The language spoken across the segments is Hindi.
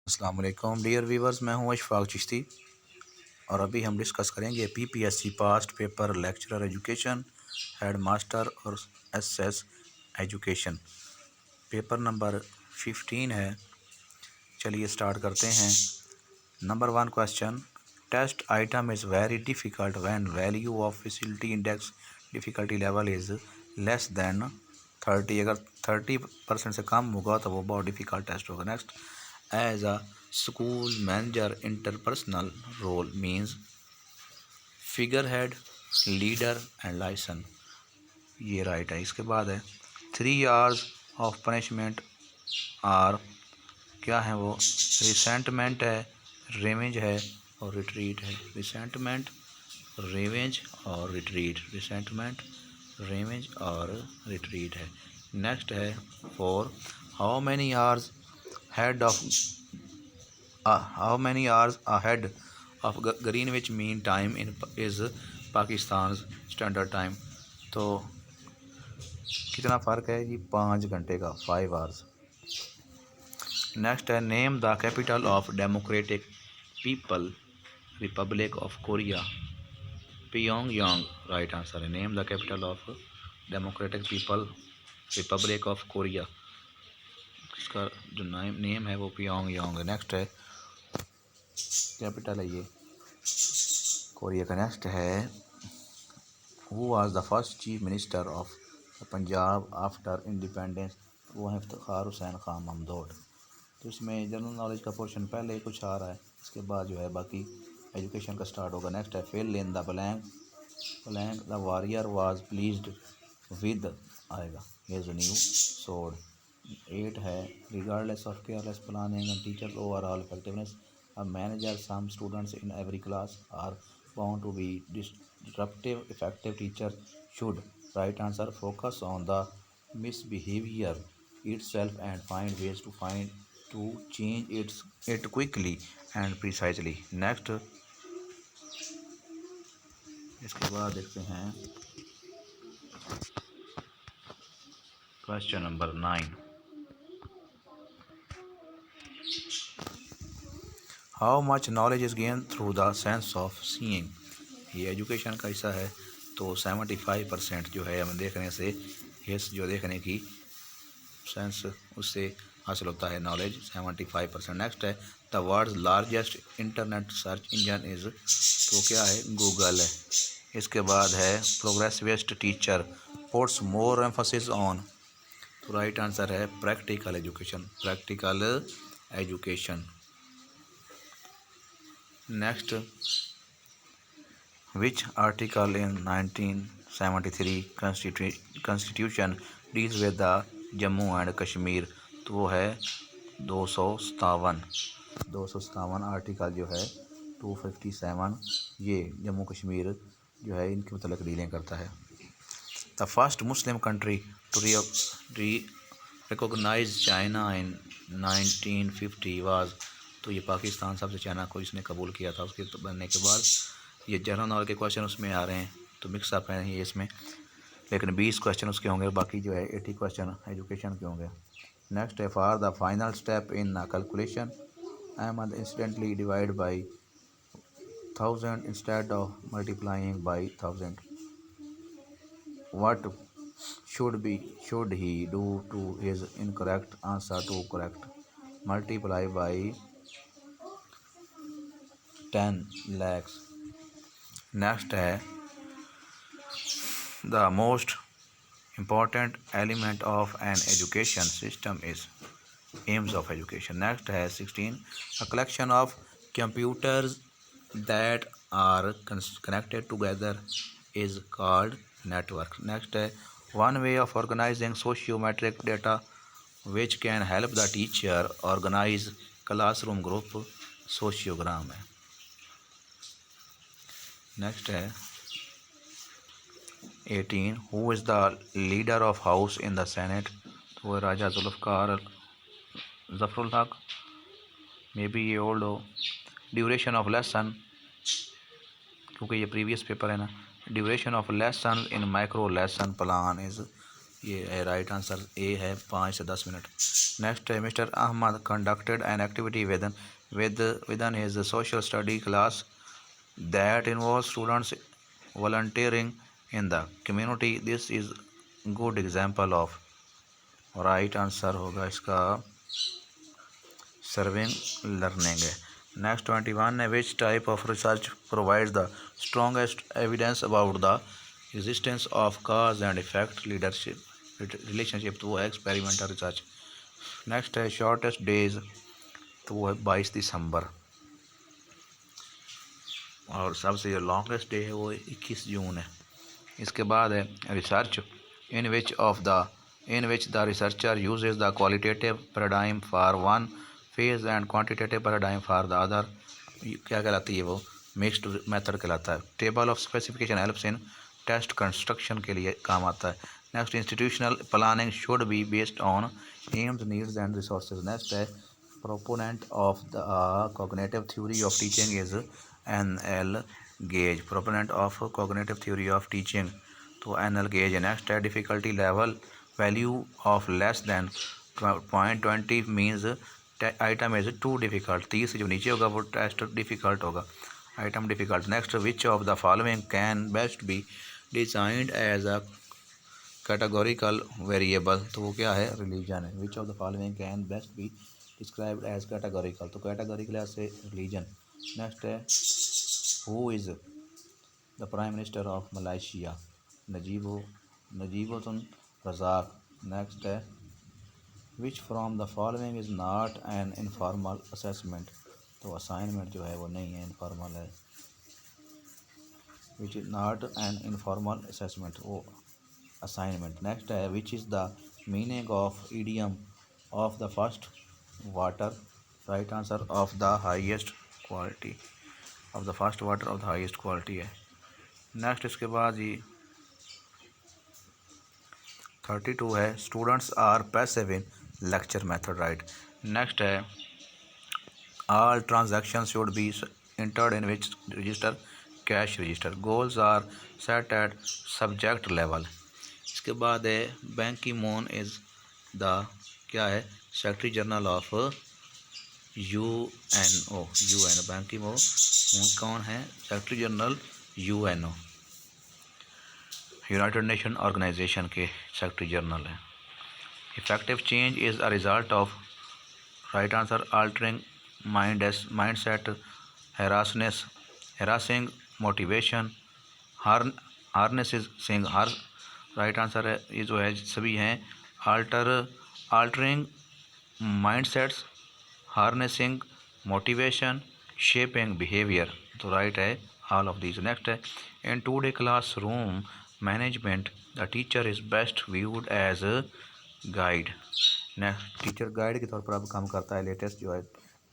अस्सलाम वालेकुम डियर व्यूवर्स, मैं हूं अशफाक चिश्ती और अभी हम डिस्कस करेंगे PPSC past paper lecturer education head master और एसएस एजुकेशन। पेपर नंबर 15 है। चलिए स्टार्ट करते हैं। Number 1 question, test item is very difficult when value of facility index difficulty level is less than 30। अगर 30% से कम होगा तो वो बहुत डिफ़िकल्ट टेस्ट होगा। Next, as a school manager interpersonal role means figure head, leader and liaison. ये राइट है। इसके बाद है 3 आवर्स ऑफ पनिशमेंट आर, क्या है वो? रिसेंटमेंट है, रिवेंज है और रिट्रीट है। रिसेंटमेंट, रिवेंज और रिट्रीट। रिसेंटमेंट, रिवेंज और रिट्रीट है। नेक्स्ट है 4, how many hours head of how many hours ahead of Greenwich mean time in is Pakistan standard time. तो कितना फ़र्क है जी? 5 घंटे का, 5 आवर्स। नेक्स्ट है name the capital of democratic people republic of Korea. Pyongyang right answer है। Name the capital of democratic people republic of Korea. इसका जो नेम है वो पियोंगयांग है। नेक्स्ट है, कैपिटल है ये कोरिया का। नेक्स्ट है who was the first chief minister of Punjab after independence. वो है इफ्तिखार हुसैन खान महमूद। तो इसमें जनरल नॉलेज का पोर्शन पहले ही कुछ आ रहा है, इसके बाद जो है बाकी एजुकेशन का स्टार्ट होगा। नेक्स्ट है fill in the blank blank the warrior was pleased with आएगा हिज न्यू सोड। 8 है regardless of careless planning and teachers overall effectiveness a manager some students in every class are bound to be disruptive. Effective teacher should, right answer, focus on the misbehavior itself and find ways to change it quickly and precisely. Next, इसके बाद देखते हैं question number 9, how much knowledge is gain through the sense of seeing. ये एजुकेशन का हिस्सा है। तो 75% जो है हमें देखने से, हिस्स जो देखने की सेंस, उससे हासिल होता है नॉलेज 75%। नेक्स्ट है the world's largest internet search engine is, तो क्या है? गूगल है। इसके बाद है progressivist teacher puts more emphasis on, तो राइट आंसर है practical education. Practical education. Next, which article in 1973 constitution deals with the Jammu and Kashmir, तो वो है 257 आर्टिकल जो है 257 ये जम्मू कश्मीर जो है इनके मतलब डीलिंग करता है। The first Muslim country to recognise China in 1950 was, तो ये पाकिस्तान सबसे चाइना को इसने कबूल किया था। उसके बनने के बाद ये जनरल नॉलेज के क्वेश्चन उसमें आ रहे हैं, तो मिक्सअप है ये इसमें, लेकिन 20 क्वेश्चन उसके होंगे, बाकी जो है 80 क्वेश्चन एजुकेशन के होंगे। नेक्स्ट है for the final step in the calculation Ahmed incidentally divide by 1000 instead of multiplying by 1000। What should he do to his incorrect answer to correct? Multiply by 10 lakhs. Next है the most important element of an education system is aims of education. Next है 16, a collection of computers that are connected together is called network. Next है one way of organizing sociometric data which can help the teacher organize classroom group, sociogram है। नेक्स्ट है 18, who is the leader of house in the senate, तो वो राजा जुल्फ़कार ज़फ़रुल हक, मे बी ये ओल्ड हो। ड्यूरेशन ऑफ लेसन, क्योंकि ये प्रीवियस पेपर है ना, duration of lesson in micro lesson plan is ये राइट आंसर ए है, 5 से 10 मिनट। नेक्स्ट है mister Ahmed conducted an activity within his social study class that involve students volunteering in the community. This is good example of right answer होगा इसका सर्विंग लर्निंग है। नेक्स्ट 21 है which type of research provides the strongest evidence about the existence of cause and effect leadership relationship, तो वो है एक्सपेरिमेंटल रिसर्च। नेक्स्ट है शॉर्टेस्ट डेज, तो वो है 22 दिसंबर। और सबसे जो लॉन्गेस्ट डे है वो 21 जून है। इसके बाद है research in which the researcher uses the qualitative paradigm for one phase and quantitative paradigm for the other, क्या कहलाती है वो मिक्स्ड मेथड कहलाता है। Table of specification helps in test construction के लिए काम आता है। Next institutional planning should be based on aims needs and resources. Next है proponent of the cognitive theory of teaching is N L. Gage. Proponent of cognitive theory of teaching, तो एन.एल. गेज है। नेक्स्ट है difficulty level value of less than 0.20 means item is too difficult. 30 से जो नीचे होगा वो टेस्ट डिफ़िकल्ट होगा, item difficult. Next which of the following can best be designed as a categorical variable, तो वो क्या है रिलीजन है। Which of the following can best be described as categorical, तो कैटेगोरिकल से रिलीजन। नेक्स्ट है who is the prime minister of Malaysia, Najib Razak. Next है which from the following is not an informal assessment, तो असाइनमेंट जो है वो नहीं है, इनफॉर्मल है। Which is not an informal assessment, वो असाइनमेंट। नेक्स्ट है which is the meaning of idiom of the first water, right answer of the highest quality, of the first water of the highest quality है। नेक्स्ट इसके बाद ही 32 है students are passive in lecture method, right. Next है all transaction should be entered in which register, cash register. Goals are set at subject level. इसके बाद है bank Ki moon is the क्या है secretary general of UNO, Ban Ki Moon कौन है secretary general UNO, United Nation Organisation के सेक्रेटरी जनरल हैं। Effective change is a result of, right answer altering mind set, harassing motivation, harnessing right answer है ये जो है सभी हैं altering mind sets, harnessing motivation, shaping behaviour, तो राइट है ऑल ऑफ दीज। नेक्स्ट है in today class room management the teacher is best viewed as guide. Next teacher guide के तौर पर अब काम करता है, लेटेस्ट जो है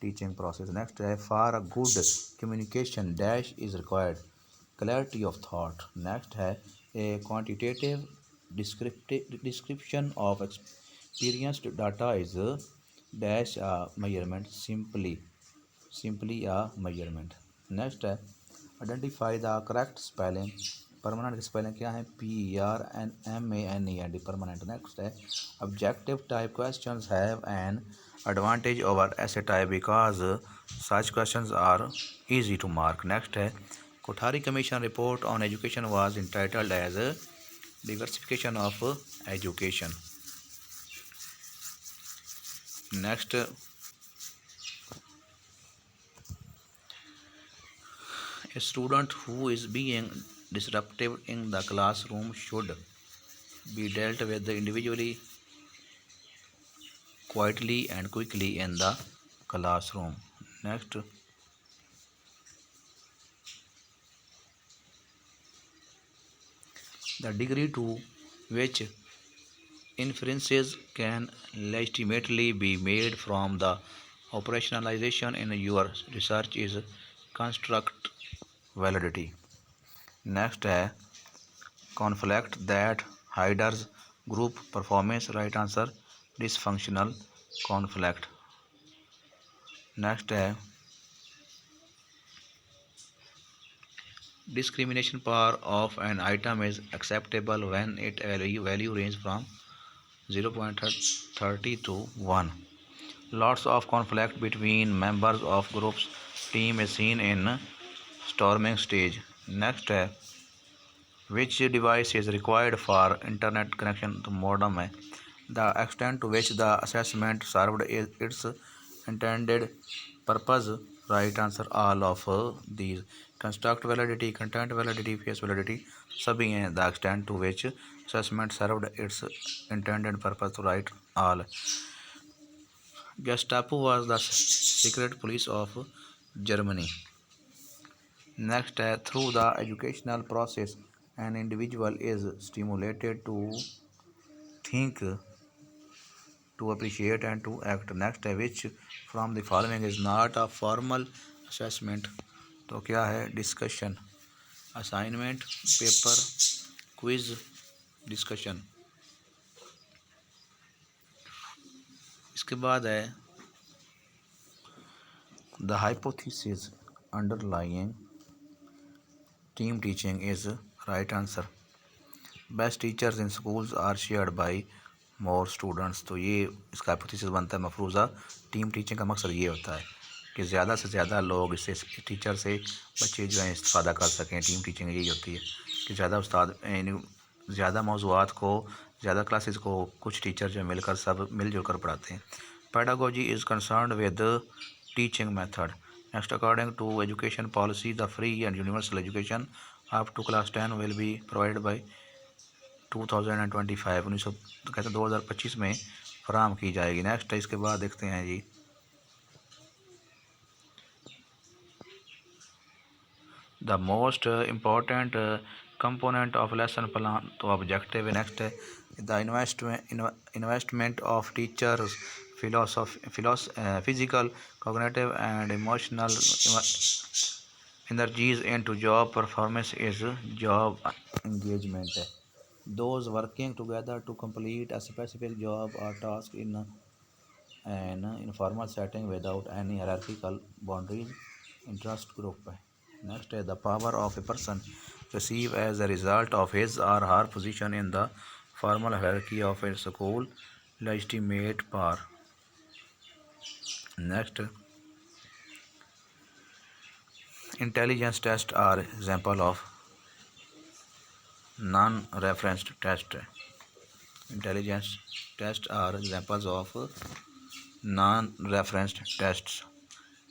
टीचिंग प्रोसेस। नेक्स्ट है for a good communication dash is required, clarity of thought. Next है a quantitative description of experienced data is dash a measurement, simply a measurement. Next है identify the correct spelling, permanent की स्पेलिंग क्या है PERMANENT, परमानेंट। नेक्स्ट है objective type questions have an advantage over essay type because such questions are easy to mark. Next है Kothari commission report on education was entitled as diversification of education. Next a student who is being disruptive in the classroom should be dealt with individually, quietly and quickly in the classroom. Next the degree to which inferences can legitimately be made from the operationalization in your research is construct validity. Next है conflict that hinders group performance, right answer dysfunctional conflict. Next है discrimination power of an item is acceptable when its value range from 0.30 to 1. Lots of conflict between members of groups. Team is seen in storming stage. Next है which device is required for internet connection to modem है. The extent to which the assessment served its intended purpose. Right answer all of these. Construct validity, content validity, face validity सभी हैं. The extent to which assessment served its intended purpose. Right all. Gestapo was the secret police of Germany. Next, through the educational process, an individual is stimulated to think, to appreciate, and to act. Next, which from the following is not a formal assessment? तो क्या है? Discussion, assignment, paper, quiz, discussion. इसके बाद है the hypothesis underlying team teaching is right answer. Best teachers in schools are shared by more students. तो ये इसका हाइपोथेसिस बनता है मफरूज़ा टीम टीचिंग का मकसद ये होता है कि ज़्यादा से ज़्यादा लोग इससे टीचर से बच्चे जो हैं इस्तेफ़ादा कर सकें. टीम टीचिंग यही होती है कि ज़्यादा उस्ताद ज़्यादा मौज़ूआत को, ज़्यादा क्लासेस को कुछ टीचर जो मिलकर सब मिलजुल कर पढ़ाते हैं. Pedagogy is concerned with teaching method. Next, according to education policy, the free and universal education up to class 10 will be provided by 2025. 2025 में फराहम की जाएगी. नेक्स्ट है इसके बाद देखते हैं जी the most important component of lesson plan. तो ऑब्जेक्टिव है. नेक्स्ट है the investment of teachers physical, cognitive and emotional energies into job performance is job engagement. Those working together to complete a specific job or task in an informal setting without any hierarchical boundaries. Interest group. Next is the power of a person receive as a result of his or her position in the formal hierarchy of a school. Legitimate power. Next, intelligence tests are example of non-referenced test. Intelligence tests are examples of non-referenced tests.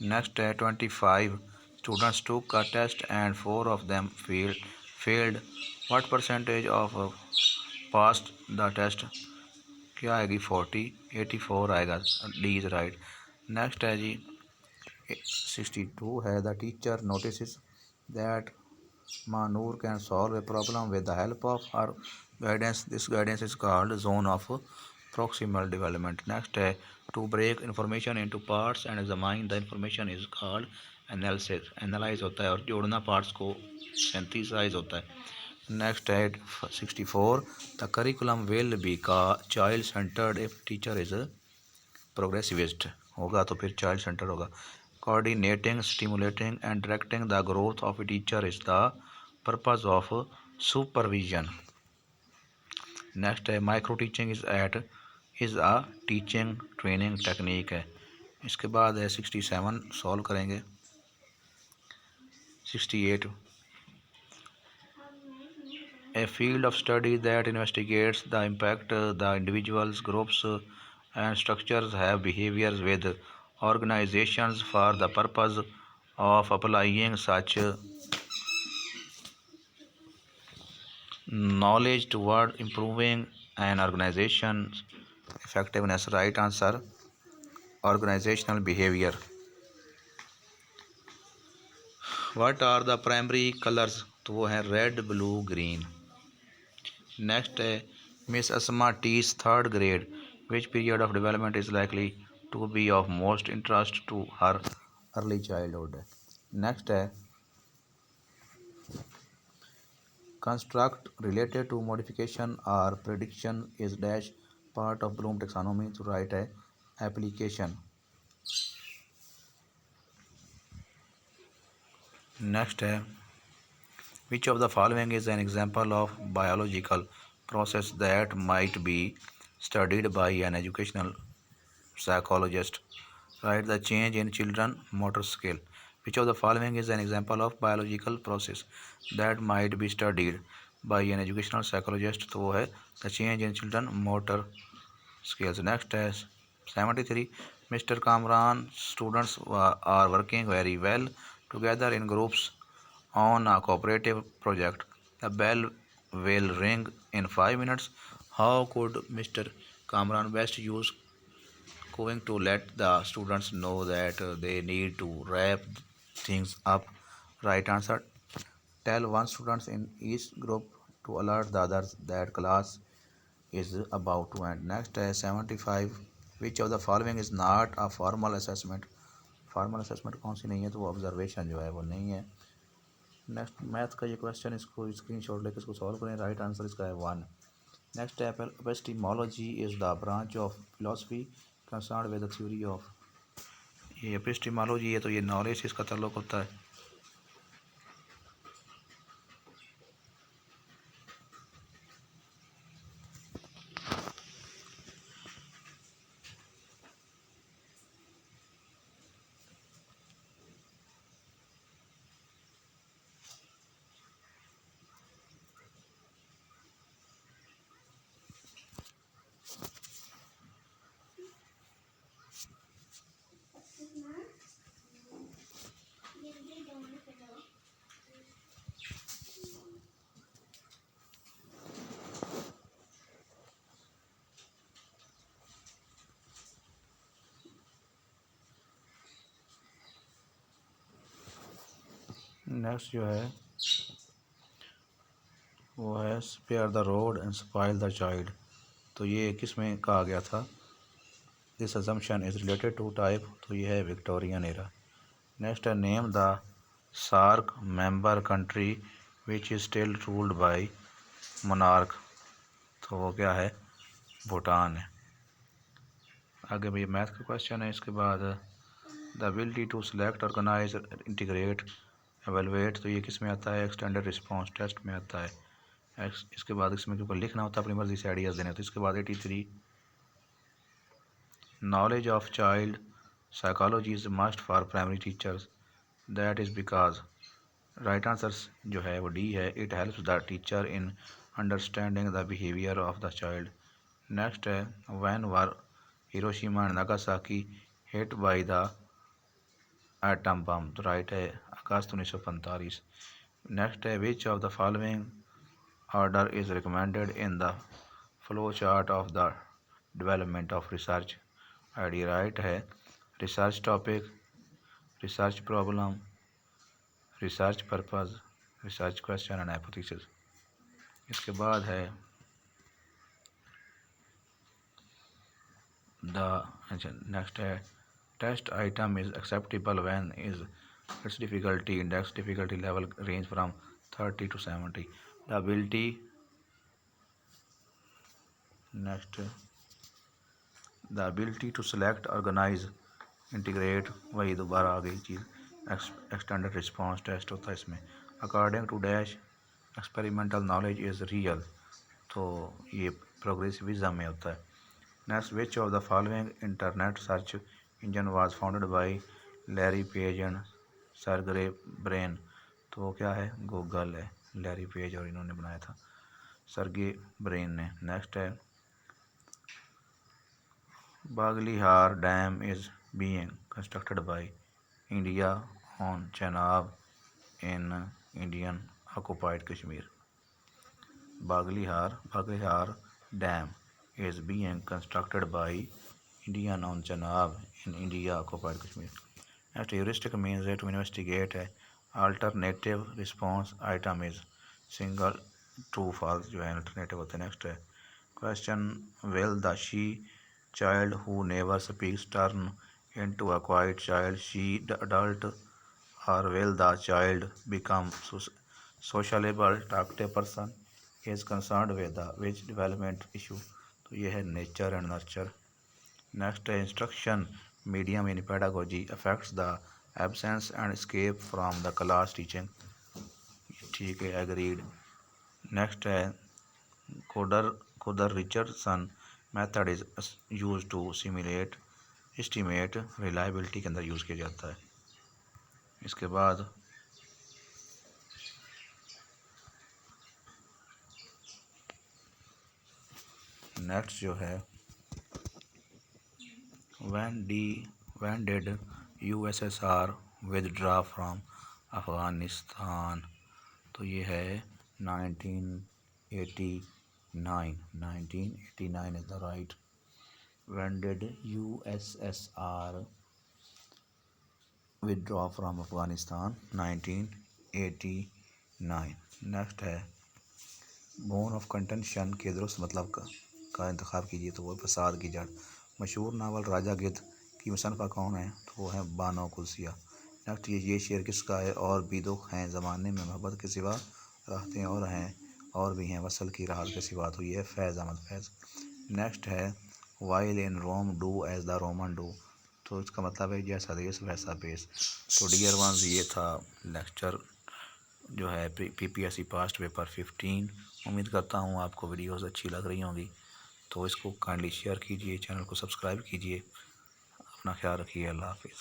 Next, 25 students took a test and 4 of them failed. What percentage of passed the test? क्या आएगी? 40. 84 आएगा. D is right. नेक्स्ट है जी 62 है the teacher notice that Manoor can solve a problem with the help of her guidance. This guidance is called zone of proximal development. Next है to break information into parts and examine the information is called analysis. Analyse होता है और जोड़ना पार्ट्स को सिंथेसाइज होता है. नेक्स्ट है 64 the curriculum will be child centred if teacher is progressivist. होगा तो फिर चाइल्ड सेंटर होगा. Coordinating, stimulating and directing the growth of a teacher is the purpose of supervision. Next है micro teaching is a teaching training technique है. इसके बाद है 67 सॉल्व करेंगे. 68 a field of study that investigates the impact the individuals, groups and structures have behaviors with organizations for the purpose of applying such knowledge toward improving an organization's effectiveness. Right answer organizational behavior. What are the primary colors? तो वो है रेड, ब्लू, ग्रीन. नेक्स्ट है Miss Asma teaches third grade. Which period of development is likely to be of most interest to her early childhood. Next है कंस्ट्रक्ट रिलेटेड टू मॉडिफिकेशन और prediction is dash part of Bloom taxonomy. तो राइट है एप्लीकेशन. नेक्स्ट है which of the following is an example of biological process that might be studied by an educational psychologist. Right, the change in children motor skill. Which of the following is an example of biological process that might be studied by an educational psychologist? तो वो है the change in children motor skills. Next is 73. Mr. Kamran, students are working very well together in groups on a cooperative project. The bell will ring in 5 minutes. How could Mr. Kamran best use going to let the students know that they need to wrap things up? Right answer. Tell one student in each group to alert the others that class is about to end. Next है 75. Which of the following is not a formal assessment? Formal assessment कौन सी नहीं है? तो वो ऑब्जर्वेशन जो है वो नहीं है. नेक्स्ट मैथ का ये क्वेश्चन, इसको स्क्रीनशॉट लेकर इसको सॉल्व करें. राइट आंसर इसका है 1. नेक्स्ट है epistemology is the branch of philosophy concern with the theory of. ये एपिस्टीमोलॉजी है तो ये नॉलेज से इसका ताल्लुक होता है. नेक्स्ट जो है वो है spare the rod and spoil the child. तो ये किस में कहा गया था? This assumption is related to type. तो ये है विक्टोरियन एरा. नेक्स्ट है name the SAARC member country which is still ruled by monarch. तो वो क्या है? भूटान है. आगे भी मैथ का क्वेश्चन है. इसके बाद the ability to select organise integrate evaluate. तो ये किस में आता है? एक्सटेंडेड रिस्पॉन्स टेस्ट में आता है. इसके बाद इसमें क्योंकि लिखना होता है, अपनी मर्जी से आइडियाज़ देने. तो इसके बाद 83. Knowledge of child psychology is must for primary teachers. That is because. Right answer जो है वो डी है. It helps the teacher in understanding the behaviour of the child. Next है when were Hiroshima and Nagasaki hit by the atom bomb. तो राइट है अगस्त 1945. नेक्स्ट है which of the following order is recommended in the flow chart of the development of research idea. Right है research topic, research problem, research purpose, research question and hypothesis. इसके बाद है नेक्स्ट है test item is acceptable when is its difficulty index difficulty level range from 30 to 70. The ability. Next the ability to select organise integrate. वही दोबारा आ गई चीज़. एक्सटेंडेड रिस्पॉन्स टेस्ट होता है इसमें. According to dash experimental knowledge is real. तो ये प्रोग्रेसिविज्म में होता है. Next which of the following internet search engine was founded by Larry Page and Sergey Brin. तो वो क्या है? गूगल है. लैरी पेज और इन्होंने बनाया था सर्गे ब्रेन ने. नेक्स्ट है Baglihar dam is being constructed by India on Chenab in Indian occupied Kashmir. Baglihar dam is being constructed by Indian on Chenab in India occupied Kashmir. Next heuristic means that to investigate a alternative response item is single true false जो है alternative होते हैं. Next है question will the she child who never speaks turn into a quiet child she adult or will the child become sociable talkative person is concerned with the which development issue. तो ये है नेचर एंड नर्चर. नेक्स्ट है instruction medium in pedagogy affects the absence and escape from the class teaching. ठीक है एग्रीड. नेक्स्ट है Kuder Richardson method is use to simulate estimate reliability के अंदर यूज़ किया जाता है। इसके बाद नेक्स्ट जो है when did USSR withdraw from Afghanistan, तो ये है 1989 is the right। when did USSR withdraw from Afghanistan, 1989। Next है बोन ऑफ कंटेंशन के दुरुस्त मतलब का इंतखाब कीजिए, तो वो फसाद की जड़। मशहूर नावल राजा गिद्ध की मुसन्फ़ा कौन है, तो वो है बानो कुलसिया। नेक्स्ट ये शेर किसका है, और भी दुख हैं ज़माने में मोहब्बत के सिवा, राहतें और भी हैं वसल की राहत के सिवा, तो ये है फैज़ अहमद फैज़। नेक्स्ट है while in Rome do as the Roman do, तो इसका मतलब है जैसा देश वैसा बेस। तो डियर वंस, ये था लेक्चर जो है PPSC पास्ट पेपर 15। उम्मीद करता हूँ आपको वीडियोस अच्छी लग रही होंगी, तो इसको काइंडली शेयर कीजिए, चैनल को सब्सक्राइब कीजिए। अपना ख्याल रखिए। अल्लाह हाफिज़।